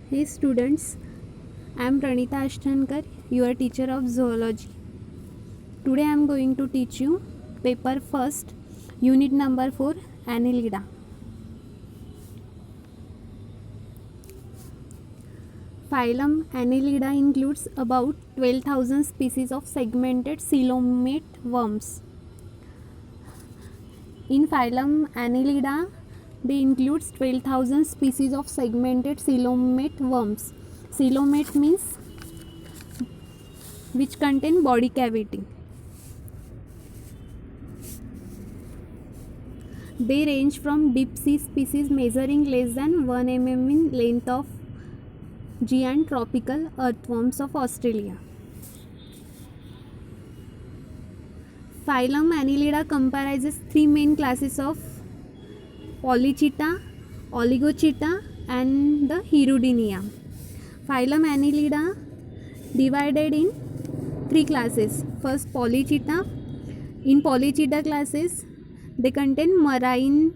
Hey students, I am Pranita Ashthankar, your teacher of zoology. Today I am going to teach you paper first, unit number 4, Annelida. Phylum Annelida includes about 12,000 species of segmented coelomate worms. In phylum Annelida, they includes 12,000 species of segmented coelomate worms. Coelomate means which contain body cavity. They range from deep sea species measuring less than 1 mm in length of giant tropical earthworms of Australia. Phylum Annelida comprises three main classes of Polychaeta, Oligochaeta and the Hirudinea. Phylum Annelida divided in three classes. First, Polychaeta. In Polychaeta classes, they contain marine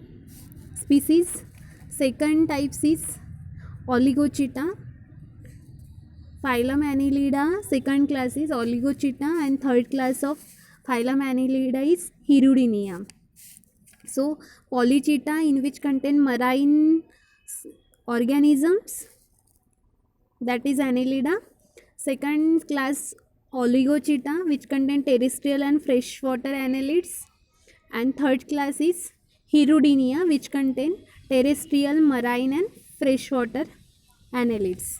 species. Second type is Oligochaeta. Phylum Annelida, second class is Oligochaeta and third class of Phylum Annelida is Hirudinea. So Polychaeta, in which contain marine organisms, that is Annelida. Second class Oligochaeta, which contain terrestrial and freshwater annelids, and third class is Hirudinea, which contain terrestrial, marine and freshwater annelids.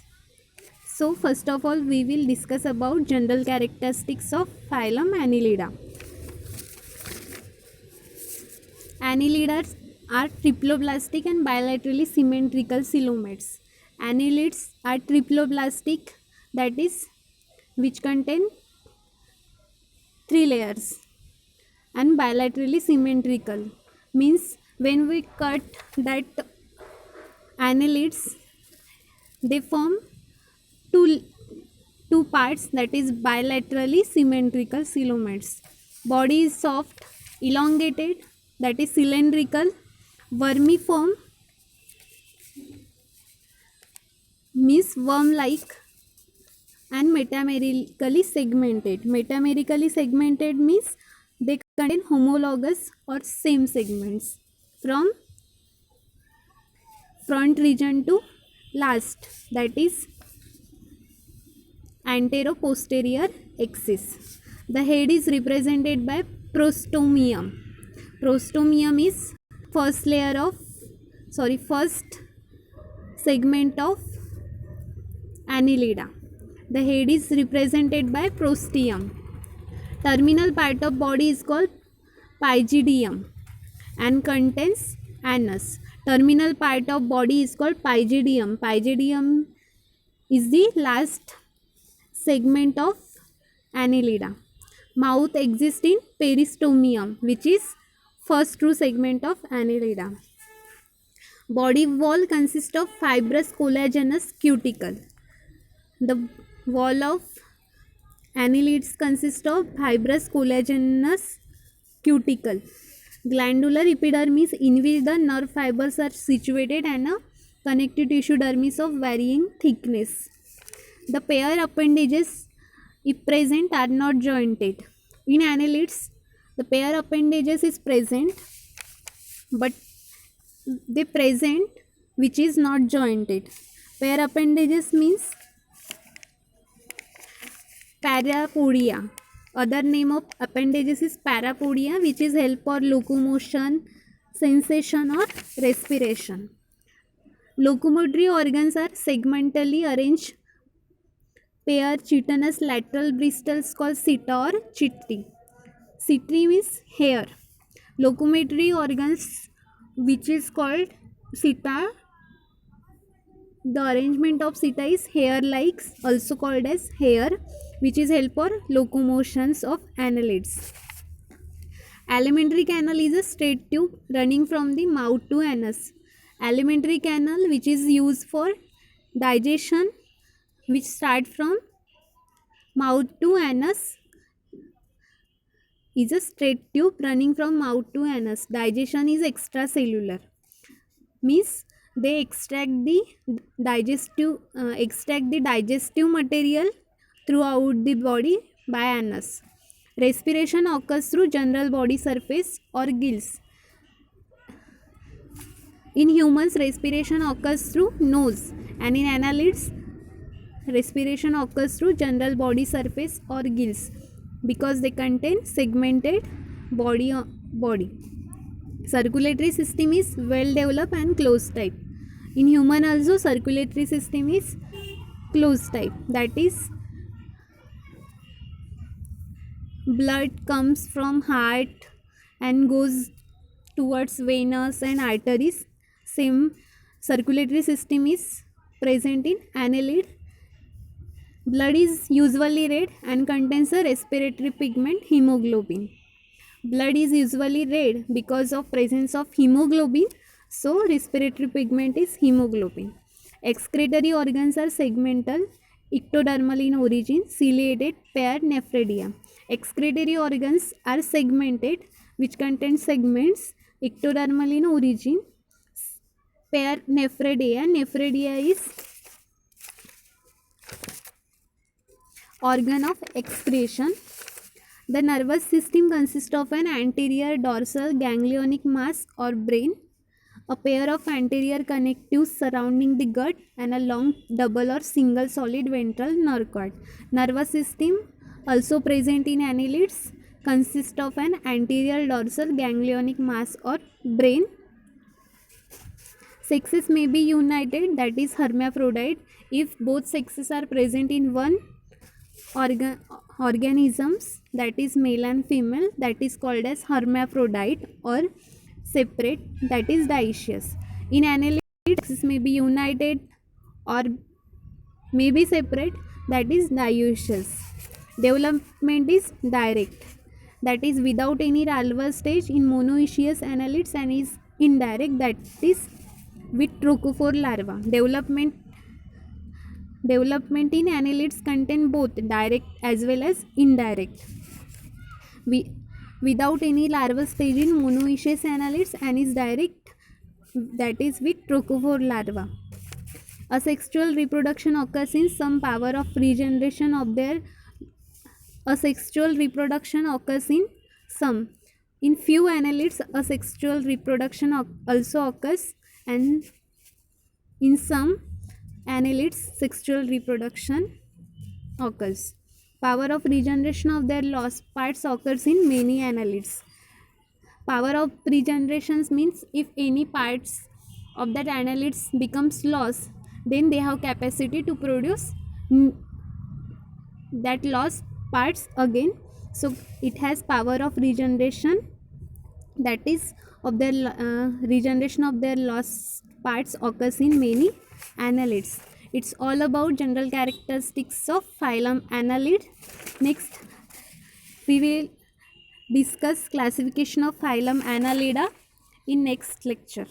So first of all, we will discuss about general characteristics of phylum Annelida. Annelids are triploblastic and bilaterally symmetrical coelomates. Annelids are triploblastic, that is, which contain three layers, and bilaterally symmetrical means when we cut that annelids, they form two parts, that is bilaterally symmetrical coelomates. Body is soft, elongated, that is cylindrical, vermiform means worm like, and metamerically segmented. Metamerically segmented means they contain homologous or same segments from front region to last, that is antero-posterior axis. The head is represented by prostomium. Prostomium is first segment of Annelida. The head is represented by prostium. Terminal part of body is called pygidium and contains anus. Terminal part of body is called pygidium. Pygidium is the last segment of Annelida. Mouth exists in peristomium, which is first true segment of Annelida. Body wall consists of fibrous collagenous cuticle. The wall of annelids consists of fibrous collagenous cuticle. Glandular epidermis, in which the nerve fibers are situated, and a connective tissue dermis of varying thickness. The pair appendages, if present, are not jointed. In annelids, the pair appendages is present, but they present which is not jointed. Pair appendages means parapodia. Other name of appendages is parapodia, which is help for locomotion, sensation or respiration. Locomotory organs are segmentally arranged pair chitinous lateral bristles called seta or chitri. Chitri means hair. Locomotory organs which is called seta, the arrangement of seta is hair-like, also called as hair, which is help for locomotions of annelids. Alimentary canal is a straight tube running from the mouth to anus. Alimentary canal, which is used for digestion, which start from mouth to anus, is a straight tube running from mouth to anus. Digestion is extracellular, means They extract the digestive material throughout the body by anus. Respiration occurs through general body surface or gills. In humans, respiration occurs through nose, and in annelids, respiration occurs through general body surface or gills because they contain segmented body. Circulatory system is well developed and closed type. In human also, circulatory system is closed type, that is blood comes from heart and goes towards venous and arteries. Same circulatory system is present in annelid. Blood is usually red and contains a respiratory pigment hemoglobin. Blood is usually red because of presence of hemoglobin, so respiratory pigment is hemoglobin. Excretory organs are segmental, ectodermal in origin, ciliated, pair, nephridia. Excretory organs are segmented, which contain segments, ectodermal in origin, pair, nephridia. Nephridia is organ of excretion. The nervous system consists of an anterior dorsal ganglionic mass or brain, a pair of anterior connectives surrounding the gut, and a long double or single solid ventral nerve cord. Nervous system also present in annelids consists of an anterior dorsal ganglionic mass or brain. Sexes may be united, that is hermaphrodite, if both sexes are present in one organisms, that is male and female, that is called as hermaphrodite, or separate, that is dioecious. In annelids, sexes may be united or may be separate, that is dioecious. Development is direct, that is without any larval stage in monoecious annelids, and is indirect, that is with trophophore larva. Development in annelids contain both direct as well as indirect. Without any larval stage in monoecious annelids, and is direct, that is with trophophore larva. Asexual reproduction occurs in some power of regeneration of their asexual reproduction occurs in some. In few annelids, asexual reproduction also occurs, and in some annelids, sexual reproduction occurs. Power of regeneration of their lost parts occurs in many annelids. Power of regeneration means if any parts of that annelids becomes lost, then they have capacity to produce that lost parts again. So it has power of regeneration, that is of their regeneration of their lost parts occurs in many annelids. It's all about general characteristics of phylum Annelid. Next we will discuss classification of phylum Annelida in next lecture.